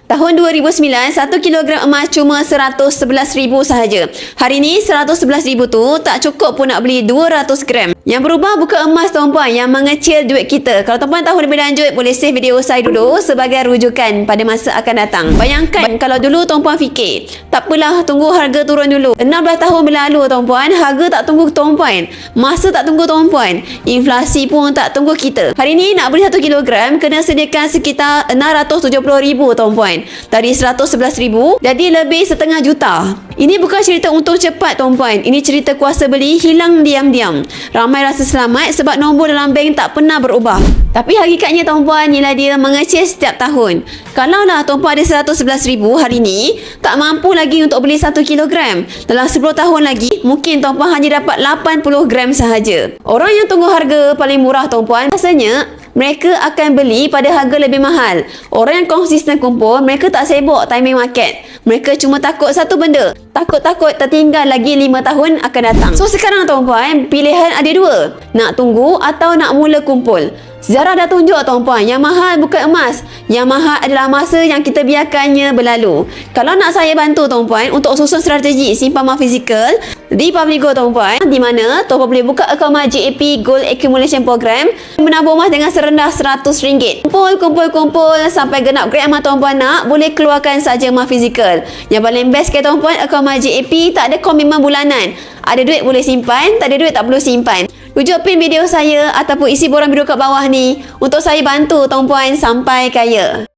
Tahun 2009, 1 kilogram emas cuma 111,000 sahaja. Hari ni 111,000 tu tak cukup pun nak beli 200 gram. Yang berubah bukan emas tuan-puan yang mengecil duit kita. Kalau tuan-puan tahu lebih lanjut, boleh save video saya dulu sebagai rujukan pada masa akan datang. Bayangkan kalau dulu tuan-puan fikir, tak apalah tunggu harga turun dulu. 16 tahun berlalu tuan-puan, harga tak tunggu tuan-puan. Masa tak tunggu tuan-puan. Inflasi pun tak tunggu kita. Hari ni nak beli 1 kilogram kena sediakan sekitar 670,000 tuan-puan. Dari 111,000 jadi lebih setengah juta. Ini bukan cerita untung cepat tuan-puan. Ini cerita kuasa beli hilang diam-diam. Ramai rasa selamat sebab nombor dalam bank tak pernah berubah. Tapi hakikatnya tuan-puan, nilai dia mengecil setiap tahun. Kalaulah tuan-puan ada 111,000 hari ni, tak mampu lagi untuk beli 1 kilogram. Dalam 10 tahun lagi, mungkin tuan-puan hanya dapat 80 gram sahaja. Orang yang tunggu harga paling murah tuan-puan, rasanya mereka akan beli pada harga lebih mahal. Orang yang konsisten kumpul, mereka tak sibuk timing market. Mereka cuma takut satu benda. Takut-takut tertinggal lagi 5 tahun akan datang. So sekarang tuan-puan, pilihan ada dua. Nak tunggu atau nak mula kumpul. Sejarah dah tunjuk tuan-puan, yang mahal bukan emas. Yang mahal adalah masa yang kita biarkannya berlalu. Kalau nak saya bantu tuan-puan untuk susun strategi simpan emas fizikal di Publigo tuan-puan, di mana tuan-puan boleh buka akaun emas JAP Gold Accumulation Program, menabung emas dengan serendah RM100. Kumpul sampai genap grade emas tuan-puan nak, boleh keluarkan saja emas fizikal. Yang paling best ke tuan-puan, akaun emas JAP tak ada komitmen bulanan. Ada duit boleh simpan, tak ada duit tak perlu simpan. Rujuk pin video saya ataupun isi borang biru kat bawah ni untuk saya bantu tuan-puan sampai kaya.